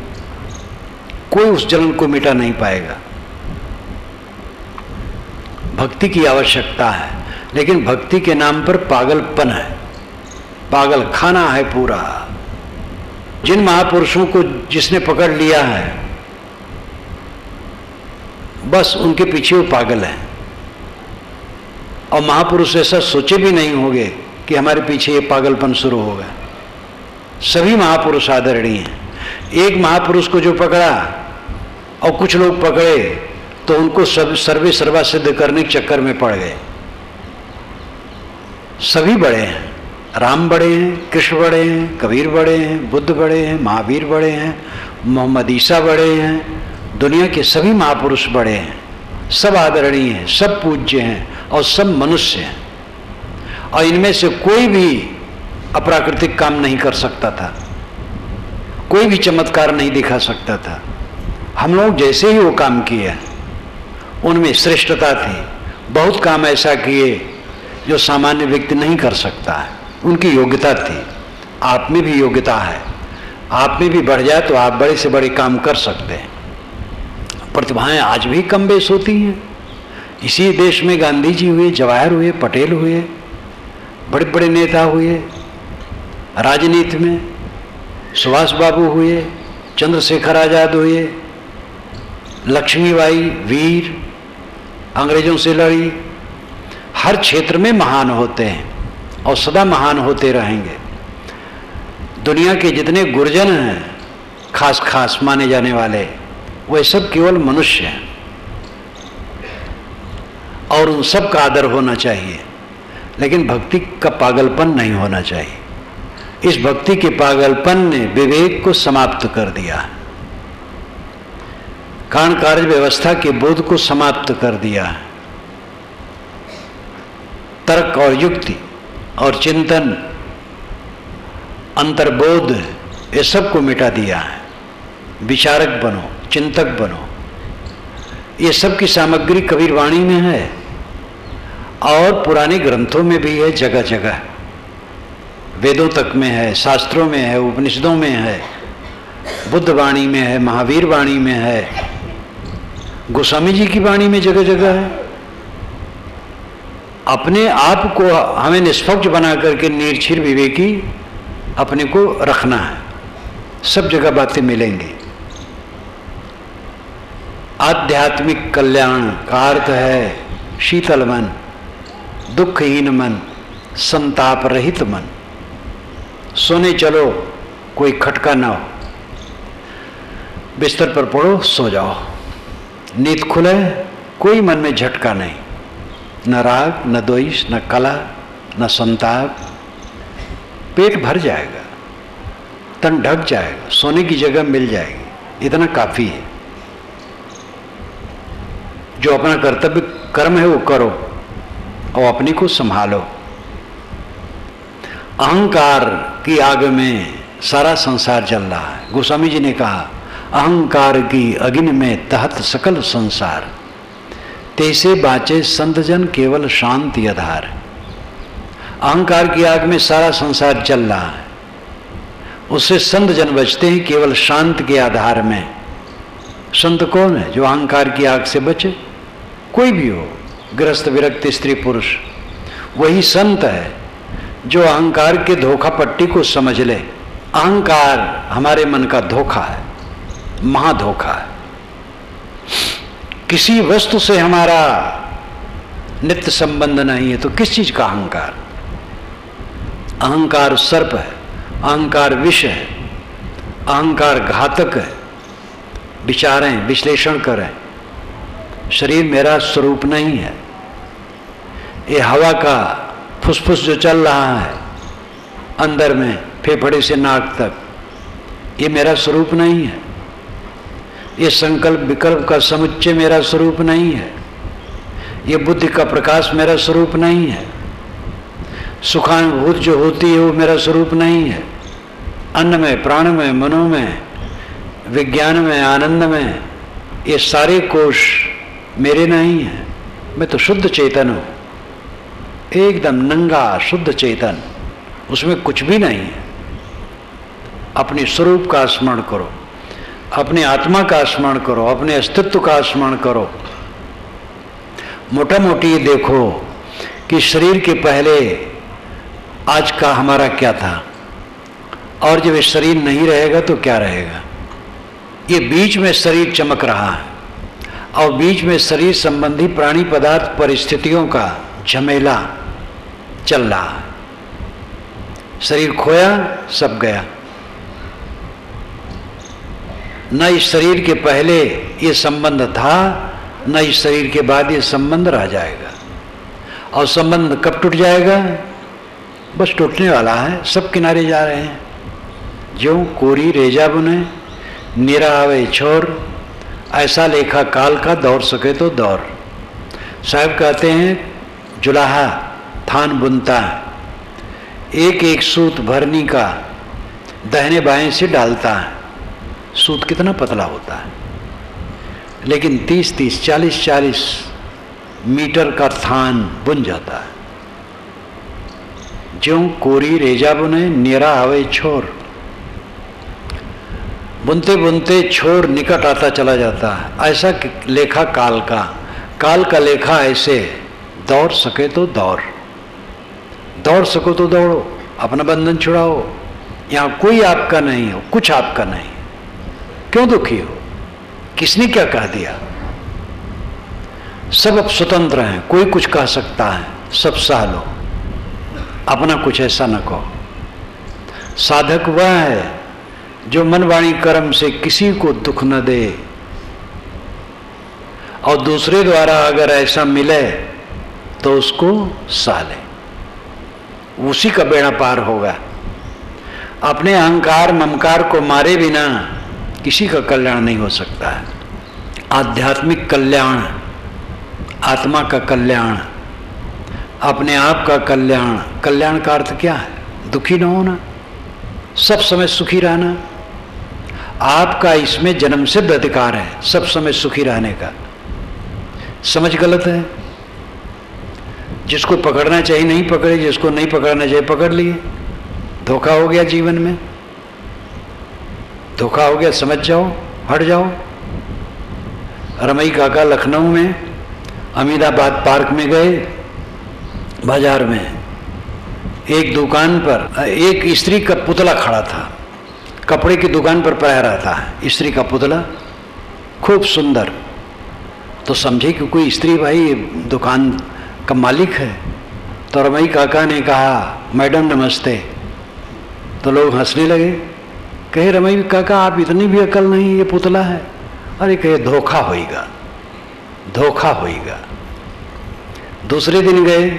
कोई उस जलन को मिटा नहीं पाएगा। भक्ति की आवश्यकता है, लेकिन भक्ति के नाम पर पागलपन है, पागल खाना है पूरा। जिन महापुरुषों को जिसने पकड़ लिया है बस उनके पीछे वो पागल है। और महापुरुष ऐसा सोचे भी नहीं होंगे कि हमारे पीछे ये पागलपन शुरू होगा। सभी महापुरुष आदरणीय हैं। एक महापुरुष को जो पकड़ा और कुछ लोग पकड़े तो उनको सब सर्वे सर्वा सिद्ध करने के चक्कर में पड़ गए। सभी बड़े हैं, राम बड़े हैं, कृष्ण बड़े हैं, कबीर बड़े हैं, बुद्ध बड़े हैं, महावीर बड़े हैं, मोहम्मद ईसा बड़े हैं, दुनिया के सभी महापुरुष बड़े हैं। सब आदरणीय हैं, सब पूज्य हैं और सब मनुष्य हैं। और इनमें से कोई भी अप्राकृतिक काम नहीं कर सकता था, कोई भी चमत्कार नहीं दिखा सकता था। हम लोग जैसे ही वो काम किए उनमें श्रेष्ठता थी। बहुत काम ऐसा किए जो सामान्य व्यक्ति नहीं कर सकता है, उनकी योग्यता थी। आप में भी योग्यता है, आप में भी बढ़ जाए तो आप बड़े से बड़े काम कर सकते हैं। प्रतिभाएं आज भी कम बेश होती हैं। इसी देश में गांधी जी हुए, जवाहर हुए, पटेल हुए, बड़े बड़े नेता हुए। राजनीति में सुभाष बाबू हुए, चंद्रशेखर आजाद हुए, लक्ष्मीबाई वीर, अंग्रेजों से लड़ी। हर क्षेत्र में महान होते हैं और सदा महान होते रहेंगे। दुनिया के जितने गुरजन हैं खास खास माने जाने वाले, वे सब केवल मनुष्य हैं और उन सब का आदर होना चाहिए। लेकिन भक्ति का पागलपन नहीं होना चाहिए। इस भक्ति के पागलपन ने विवेक को समाप्त कर दिया, कारण कार्य व्यवस्था के बोध को समाप्त कर दिया, तर्क और युक्ति और चिंतन, अंतर्बोध, ये सब को मिटा दिया है। विचारक बनो, चिंतक बनो। ये सब की सामग्री कबीर वाणी में है और पुराने ग्रंथों में भी है, जगह जगह वेदों तक में है, शास्त्रों में है, उपनिषदों में है, बुद्ध वाणी में है, महावीर वाणी में है, गोस्वामी जी की वाणी में जगह जगह है। अपने आप को हमें निष्पक्ष बना करके निर्छिर विवेकी अपने को रखना है। सब जगह बातें मिलेंगी। आध्यात्मिक कल्याण का अर्थ है शीतल मन, दुखहीन मन, संताप रहित मन। सोने चलो, कोई खटका ना हो, बिस्तर पर पड़ो, सो जाओ, नींद खुले, कोई मन में झटका नहीं, न राग, न द्वेष, न कलह, न संताप। पेट भर जाएगा, तन ढक जाएगा, सोने की जगह मिल जाएगी, इतना काफी है। जो अपना कर्तव्य कर्म है वो करो और अपने को संभालो। अहंकार की आग में सारा संसार जल रहा है। गोस्वामी जी ने कहा, अहंकार की अग्नि में तहत सकल संसार, तैसे बाचे संत जन केवल शांति आधार। अहंकार की आग में सारा संसार जल रहा है, उससे संत जन बचते हैं केवल शांत के आधार में, संत कौन है? जो अहंकार की आग से बचे। कोई भी हो, गृहस्थ विरक्त स्त्री पुरुष, वही संत है जो अहंकार के धोखा पट्टी को समझ ले। अहंकार हमारे मन का धोखा है, महाधोखा है। किसी वस्तु से हमारा नित्य संबंध नहीं है तो किस चीज का अहंकार? अहंकार सर्प है, अहंकार विष है, अहंकार घातक है। विचारें, विश्लेषण करें। शरीर मेरा स्वरूप नहीं है। ये हवा का फुसफुस जो चल रहा है अंदर में, फेफड़े से नाक तक, ये मेरा स्वरूप नहीं है। ये संकल्प विकल्प का समुच्चय मेरा स्वरूप नहीं है। ये बुद्धि का प्रकाश मेरा स्वरूप नहीं है। सुखानुभूत जो होती है वो मेरा स्वरूप नहीं है। अन्न में, प्राण में, मनो में, विज्ञान में, आनंद में, ये सारे कोश मेरे नहीं है। मैं तो शुद्ध चेतन हूँ, एकदम नंगा शुद्ध चेतन, उसमें कुछ भी नहीं है। अपने स्वरूप का स्मरण करो, अपने आत्मा का स्मरण करो, अपने अस्तित्व का स्मरण करो। मोटा मोटी ये देखो कि शरीर के पहले आज का हमारा क्या था, और जब ये शरीर नहीं रहेगा तो क्या रहेगा। ये बीच में शरीर चमक रहा है और बीच में शरीर संबंधी प्राणी पदार्थ परिस्थितियों का झमेला चल रहा है। शरीर खोया, सब गया। न इस शरीर के पहले ये संबंध था, न इस शरीर के बाद ये संबंध रह जाएगा। और संबंध कब टूट जाएगा? बस टूटने वाला है, सब किनारे जा रहे हैं। ज्यों कोरी रेजा बुने, निरा आवे छोर, ऐसा लेखा काल का, दौड़ सके तो दौड़। साहब कहते हैं जुलाहा थान बुनता है, एक एक सूत भरनी का दाहिने बाएं से डालता है। सूत कितना पतला होता है, लेकिन 30-30, 40-40 मीटर का थान बुन जाता है। ज्यों कोरी रेजा बुने, निरा आवे छोर। बुनते बुनते छोर निकट आता चला जाता है। ऐसा लेखा काल का, काल का लेखा ऐसे, दौड़ सके तो दौड़, दौड़ सको तो दौड़ो, अपना बंधन छुड़ाओ। यहाँ कोई आपका नहीं हो, कुछ आपका नहीं। क्यों दुखी हो? किसने क्या कह दिया? सब अब स्वतंत्र हैं, कोई कुछ कह सकता है, सब सह लो, अपना कुछ ऐसा न कहो। साधक वह है जो मन वाणी कर्म से किसी को दुख न दे, और दूसरे द्वारा अगर ऐसा मिले तो उसको सह ले, उसी का बेड़ा पार होगा। अपने अहंकार ममकार को मारे बिना किसी का कल्याण नहीं हो सकता है। आध्यात्मिक कल्याण, आत्मा का कल्याण, अपने आप का कल्याण। कल्याण का अर्थ क्या है? दुखी न होना, सब समय सुखी रहना। आपका इसमें जन्म सिद्ध अधिकार है सब समय सुखी रहने का। समझ गलत है। जिसको पकड़ना चाहिए नहीं पकड़े, जिसको नहीं पकड़ना चाहिए पकड़ लिए। धोखा हो गया जीवन में, धोखा हो गया, समझ जाओ, हट जाओ। रमई काका लखनऊ में अमीनाबाद पार्क में गए, बाजार में एक दुकान पर एक स्त्री का पुतला खड़ा था। कपड़े की दुकान पर पड़ा रहता है स्त्री का पुतला, खूब सुंदर। तो समझे कि कोई स्त्री भाई दुकान का मालिक है। तो रमई काका ने कहा, मैडम नमस्ते। तो लोग हंसने लगे, कहे रमई काका आप इतनी भी अकल नहीं, ये पुतला है। अरे कहे धोखा होएगा, धोखा होएगा। दूसरे दिन गए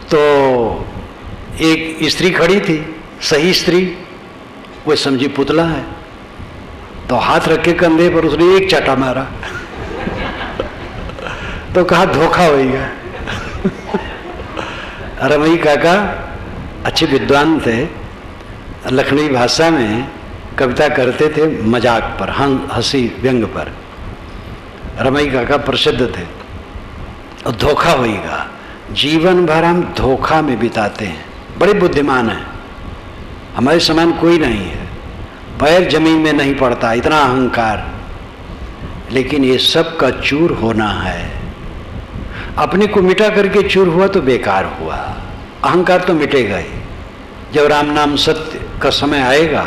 तो एक स्त्री खड़ी थी, सही स्त्री, वो समझी पुतला है। तो हाथ रख के कंधे पर उसने एक चाटा मारा तो कहा धोखा होएगा। रमई काका अच्छे विद्वान थे, लखनवी भाषा में कविता करते थे मजाक पर, हंसी व्यंग पर। रमई काका प्रसिद्ध थे। और धोखा होएगा, जीवन भर हम धोखा में बिताते हैं। बड़े बुद्धिमान हैं, हमारे समान कोई नहीं है, पैर जमीन में नहीं पड़ता, इतना अहंकार। लेकिन ये सब का चूर होना है। अपने को मिटा करके चूर हुआ तो बेकार हुआ, अहंकार तो मिटेगा ही। जब राम नाम सत्य का समय आएगा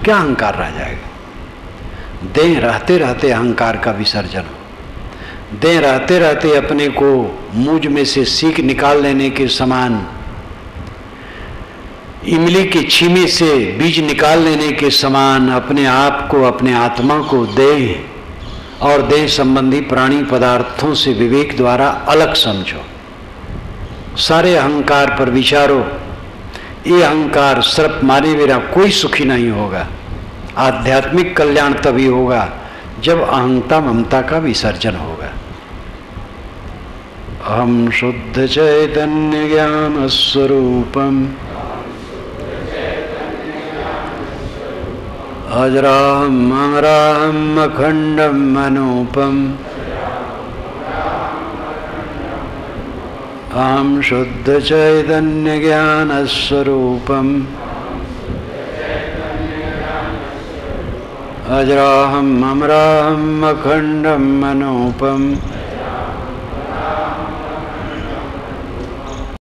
क्या अहंकार रह जाएगा? देह रहते रहते अहंकार का विसर्जन हो, देह रहते रहते अपने को मूंज में से सीख निकाल लेने के समान, इमली के छीमे से बीज निकाल लेने के समान अपने आप को, अपने आत्मा को देह और देह संबंधी प्राणी पदार्थों से विवेक द्वारा अलग समझो। सारे अहंकार पर विचारो। ये अहंकार सर्प मारे मेरा कोई सुखी नहीं होगा। आध्यात्मिक कल्याण तभी होगा जब अहंता ममता का विसर्जन होगा। अहम शुद्ध चैतन्य ज्ञान स्वरूपम अजराम अमराम अखंडम अनूपम अहम शुद्ध चैतन्य ज्ञान स्वरूपम अजराहम अमराहम अखंडम अनूपम